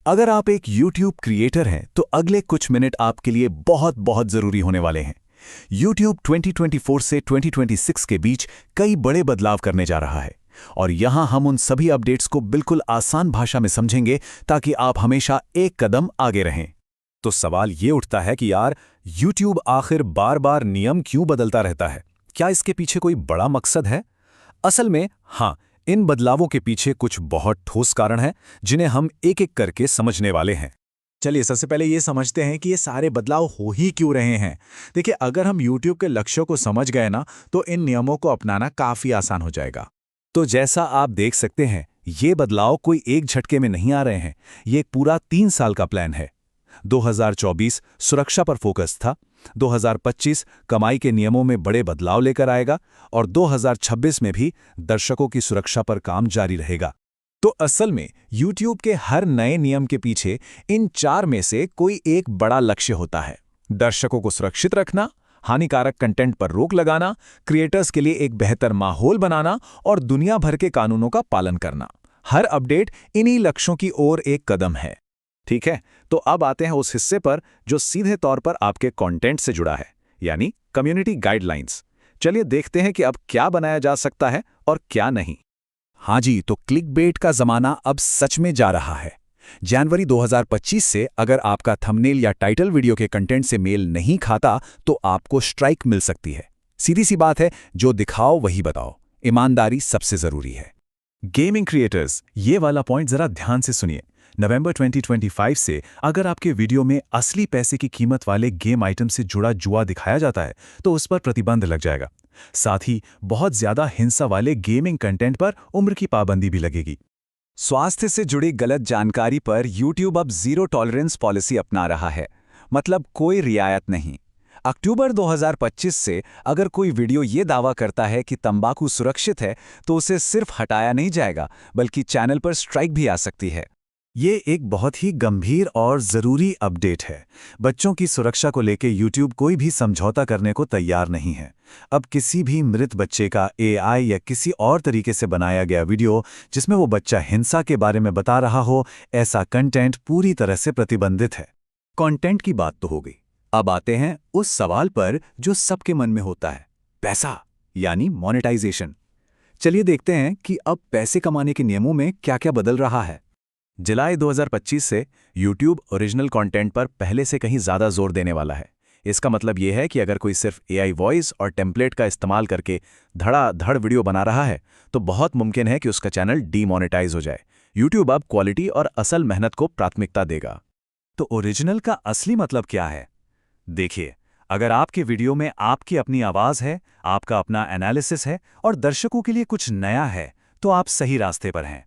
अगर आप एक YouTube क्रिएटर हैं तो अगले कुछ मिनट आपके लिए बहुत बहुत जरूरी होने वाले हैं। YouTube 2024 से 2026 के बीच कई बड़े बदलाव करने जा रहा है और यहां हम उन सभी अपडेट्स को बिल्कुल आसान भाषा में समझेंगे ताकि आप हमेशा एक कदम आगे रहें। तो सवाल ये उठता है कि यार YouTube आखिर बार बार नियम क्यों बदलता रहता है? क्या इसके पीछे कोई बड़ा मकसद है? असल में हाँ, इन बदलावों के पीछे कुछ बहुत ठोस कारण हैं जिन्हें हम एक एक करके समझने वाले हैं। चलिए सबसे पहले ये समझते हैं कि ये सारे बदलाव हो ही क्यों रहे हैं। देखिए, अगर हम YouTube के लक्ष्यों को समझ गए ना, तो इन नियमों को अपनाना काफ़ी आसान हो जाएगा। तो जैसा आप देख सकते हैं, ये बदलाव कोई एक झटके में नहीं आ रहे हैं। ये एक पूरा 3 साल का प्लान है। 2024 सुरक्षा पर फोकस था, 2025 कमाई के नियमों में बड़े बदलाव लेकर आएगा और 2026 में भी दर्शकों की सुरक्षा पर काम जारी रहेगा। तो असल में YouTube के हर नए नियम के पीछे इन 4 में से कोई एक बड़ा लक्ष्य होता है। दर्शकों को सुरक्षित रखना, हानिकारक कंटेंट पर रोक लगाना, क्रिएटर्स के लिए एक बेहतर माहौल बनाना और दुनिया भर के कानूनों का पालन करना। हर अपडेट इन्हीं लक्ष्यों की ओर एक कदम है। ठीक है, तो अब आते हैं उस हिस्से पर जो सीधे तौर पर आपके कंटेंट से जुड़ा है, यानी कम्युनिटी गाइडलाइंस। चलिए देखते हैं कि अब क्या बनाया जा सकता है और क्या नहीं। हाँ जी, तो क्लिकबेट का जमाना अब सच में जा रहा है। जनवरी 2025 से अगर आपका थंबनेल या टाइटल वीडियो के कंटेंट से मेल नहीं खाता तो आपको स्ट्राइक मिल सकती है। सीधी सी बात है, जो दिखाओ वही बताओ। ईमानदारी सबसे जरूरी है। गेमिंग क्रिएटर्स, ये वाला पॉइंट जरा ध्यान से सुनिए। नवंबर 2025 से अगर आपके वीडियो में असली पैसे की कीमत वाले गेम आइटम से जुड़ा जुआ दिखाया जाता है तो उस पर प्रतिबंध लग जाएगा। साथ ही बहुत ज्यादा हिंसा वाले गेमिंग कंटेंट पर उम्र की पाबंदी भी लगेगी। स्वास्थ्य से जुड़ी गलत जानकारी पर YouTube अब जीरो टॉलरेंस पॉलिसी अपना रहा है, मतलब कोई रियायत नहीं। अक्टूबर 2025 से अगर कोई वीडियो ये दावा करता है कि तंबाकू सुरक्षित है तो उसे सिर्फ हटाया नहीं जाएगा बल्कि चैनल पर स्ट्राइक भी आ सकती है। ये एक बहुत ही गंभीर और ज़रूरी अपडेट है। बच्चों की सुरक्षा को लेकर YouTube कोई भी समझौता करने को तैयार नहीं है। अब किसी भी मृत बच्चे का AI या किसी और तरीके से बनाया गया वीडियो जिसमें वो बच्चा हिंसा के बारे में बता रहा हो, ऐसा कंटेंट पूरी तरह से प्रतिबंधित है। कंटेंट की बात तो हो गई। अब आते हैं उस सवाल पर जो सबके मन में होता है, पैसा यानी मोनेटाइजेशन। चलिए देखते हैं कि अब पैसे कमाने के नियमों में क्या-क्या बदल रहा है। जुलाई 2025 से YouTube ओरिजिनल कंटेंट पर पहले से कहीं ज़्यादा जोर देने वाला है। इसका मतलब यह है कि अगर कोई सिर्फ AI वॉइस और टेम्पलेट का इस्तेमाल करके धड़ाधड़ वीडियो बना रहा है तो बहुत मुमकिन है कि उसका चैनल डीमोनेटाइज हो जाए। YouTube अब क्वालिटी और असल मेहनत को प्राथमिकता देगा। तो ओरिजिनल का असली मतलब क्या है? देखिए, अगर आपके वीडियो में आपकी अपनी आवाज़ है, आपका अपना एनालिसिस है और दर्शकों के लिए कुछ नया है तो आप सही रास्ते पर हैं।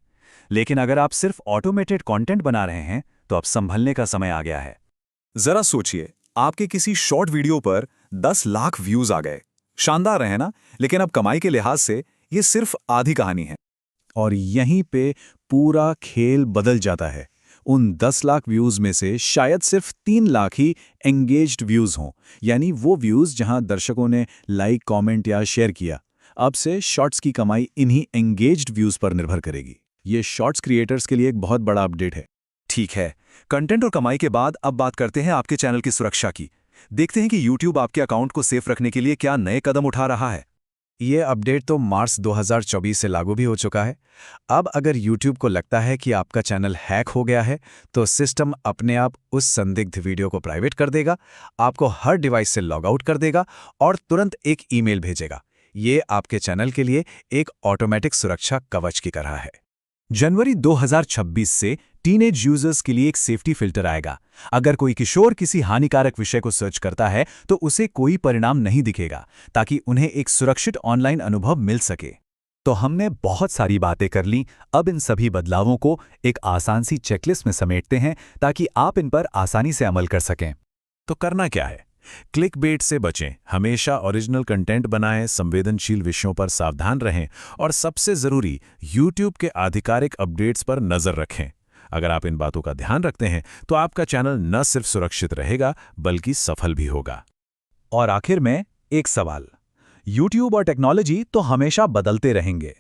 लेकिन अगर आप सिर्फ ऑटोमेटेड कंटेंट बना रहे हैं तो अब संभलने का समय आ गया है। जरा सोचिए, आपके किसी शॉर्ट वीडियो पर 10 लाख व्यूज आ गए। शानदार है ना? लेकिन अब कमाई के लिहाज से ये सिर्फ आधी कहानी है। और यहीं पे पूरा खेल बदल जाता है। उन 10 लाख व्यूज में से शायद सिर्फ 3 लाख ही एंगेज्ड व्यूज हों, यानी वो व्यूज जहां दर्शकों ने लाइक, कमेंट या शेयर किया। अब से शॉर्ट्स की कमाई इन्हीं एंगेज्ड व्यूज पर निर्भर करेगी। ये शॉर्ट्स क्रिएटर्स के लिए एक बहुत बड़ा अपडेट है। ठीक है, कंटेंट और कमाई के बाद अब बात करते हैं आपके चैनल की सुरक्षा की। देखते हैं कि YouTube आपके अकाउंट को सेफ रखने के लिए क्या नए कदम उठा रहा है। ये अपडेट तो मार्च 2024 से लागू भी हो चुका है। अब अगर YouTube को लगता है कि आपका चैनल हैक हो गया है तो सिस्टम अपने आप उस संदिग्ध वीडियो को प्राइवेट कर देगा, आपको हर डिवाइस से लॉग आउट कर देगा और तुरंत एक ईमेल भेजेगा। ये आपके चैनल के लिए एक ऑटोमेटिक सुरक्षा कवच की तरह है। जनवरी 2026 से टीनेज यूजर्स के लिए एक सेफ्टी फिल्टर आएगा। अगर कोई किशोर किसी हानिकारक विषय को सर्च करता है तो उसे कोई परिणाम नहीं दिखेगा, ताकि उन्हें एक सुरक्षित ऑनलाइन अनुभव मिल सके। तो हमने बहुत सारी बातें कर लीं। अब इन सभी बदलावों को एक आसान सी चेकलिस्ट में समेटते हैं ताकि आप इन पर आसानी से अमल कर सकें। तो करना क्या है? क्लिकबेट से बचें, हमेशा ओरिजिनल कंटेंट बनाएं, संवेदनशील विषयों पर सावधान रहें और सबसे ज़रूरी, YouTube के आधिकारिक अपडेट्स पर नज़र रखें। अगर आप इन बातों का ध्यान रखते हैं तो आपका चैनल न सिर्फ सुरक्षित रहेगा बल्कि सफल भी होगा। और आखिर में एक सवाल, YouTube और टेक्नोलॉजी तो हमेशा बदलते रहेंगे।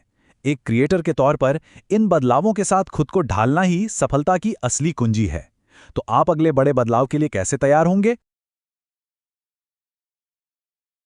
एक क्रिएटर के तौर पर इन बदलावों के साथ खुद को ढालना ही सफलता की असली कुंजी है। तो आप अगले बड़े बदलाव के लिए कैसे तैयार होंगे?